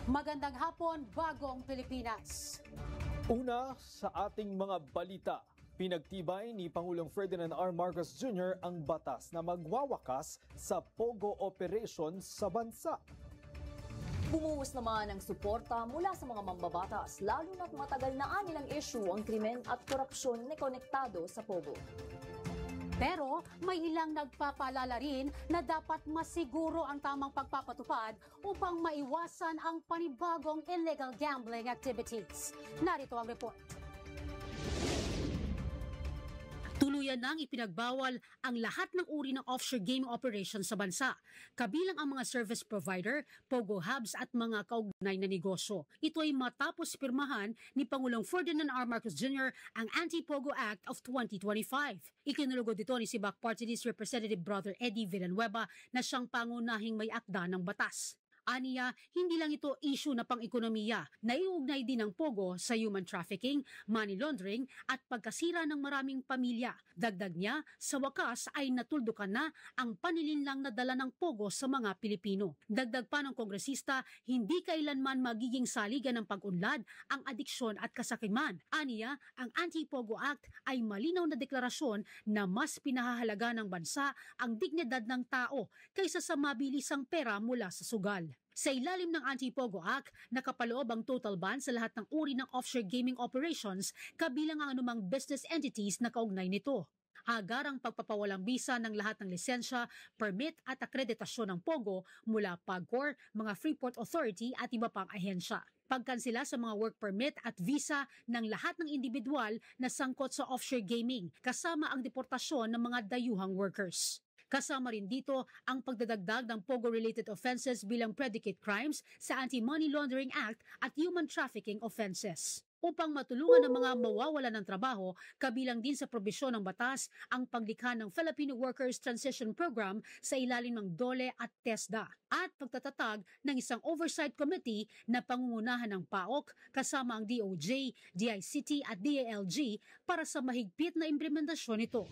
Magandang hapon, bagong Pilipinas. Una sa ating mga balita, pinagtibay ni Pangulong Ferdinand R. Marcos Jr. ang batas na magwawakas sa POGO operation sa bansa. Bumuhos naman ang suporta mula sa mga mambabatas, lalo na't matagal na anilang issue ang krimen at korupsyon na konektado sa POGO. Pero may ilang nagpapaalala rin na dapat masiguro ang tamang pagpapatupad upang maiwasan ang panibagong illegal gambling activities. Narito ang report. Tuluyan nang ipinagbawal ang lahat ng uri ng offshore gaming operations sa bansa, kabilang ang mga service provider, POGO hubs at mga kaugnay na negosyo. Ito ay matapos pirmahan ni Pangulong Ferdinand R. Marcos Jr. ang Anti-POGO Act of 2025. Ikinulugod dito ni Sibac Party List Representative Brother Eddie Villanueva na siyang pangunahing may akda ng batas. Aniya, hindi lang ito issue na pang-ekonomiya, naiugnay din ng POGO sa human trafficking, money laundering at pagkasira ng maraming pamilya. Dagdag niya, sa wakas ay natuldukan na ang panilinlang na dala ng POGO sa mga Pilipino. Dagdag pa ng kongresista, hindi kailanman magiging saligan ng pag-unlad ang adiksyon at kasakiman. Aniya, ang Anti-POGO Act ay malinaw na deklarasyon na mas pinahahalaga ng bansa ang dignidad ng tao kaysa sa mabilisang pera mula sa sugal. Sa ilalim ng Anti-POGO Act, nakapaloob ang total ban sa lahat ng uri ng offshore gaming operations kabilang ang anumang business entities na kaugnay nito. Agarang pagpapawalang bisa ng lahat ng lisensya, permit at akreditasyon ng POGO mula PAGCOR, mga Freeport Authority at iba pang ahensya. Pagkansela sa mga work permit at visa ng lahat ng individual na sangkot sa offshore gaming, kasama ang deportasyon ng mga dayuhang workers. Kasama rin dito ang pagdadagdag ng POGO-related offenses bilang predicate crimes sa Anti-Money Laundering Act at human trafficking offenses. Upang matulungan ng mga mawawalan ng trabaho, kabilang din sa probisyon ng batas ang paglikha ng Filipino Workers Transition Program sa ilalim ng DOLE at TESDA at pagtatatag ng isang oversight committee na pangungunahan ng PAOK kasama ang DOJ, DICT at DILG para sa mahigpit na implementasyon nito.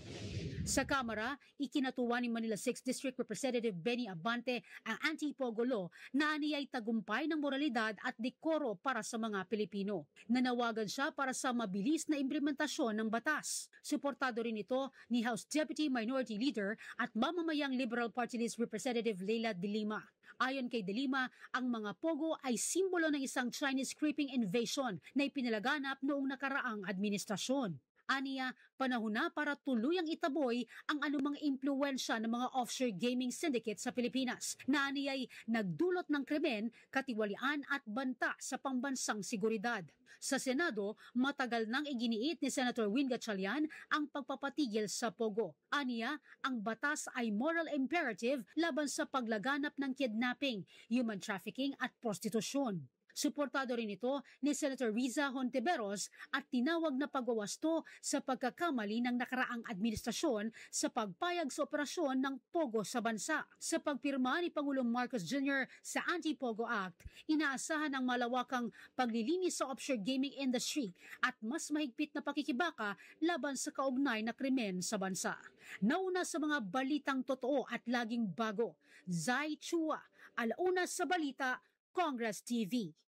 Sa Kamara, ikinatuwa ni Manila 6th District Representative Benny Abante ang Anti-POGO Law na aniyay tagumpay ng moralidad at dekoro para sa mga Pilipino. Nanawagan siya para sa mabilis na implementasyon ng batas. Suportado rin ito ni House Deputy Minority Leader at mamamayang Liberal Party List Representative Leila De Lima. Ayon kay De Lima, ang mga POGO ay simbolo ng isang Chinese creeping invasion na ipinalaganap noong nakaraang administrasyon. Aniya, panahon na para tuluyang itaboy ang anumang impluwensya ng mga offshore gaming syndicate sa Pilipinas na aniyay nagdulot ng krimen, katiwalian at banta sa pambansang seguridad. Sa Senado, matagal nang iginiit ni Senator Win Gatchalian ang pagpapatigil sa POGO. Aniya, ang batas ay moral imperative laban sa paglaganap ng kidnapping, human trafficking at prostitusyon. Suportado rin ito ni Senator Riza Hontiveros at tinawag na pagwawasto sa pagkakamali ng nakaraang administrasyon sa pagpayag sa operasyon ng POGO sa bansa. Sa pagpirma ni Pangulong Marcos Jr. sa Anti-POGO Act, inaasahan ang malawakang paglilinis sa offshore gaming industry at mas mahigpit na pakikibaka laban sa kaugnay na krimen sa bansa. Nauna sa mga balitang totoo at laging bago, Zai Chua, Alauna sa Balita, Congress TV.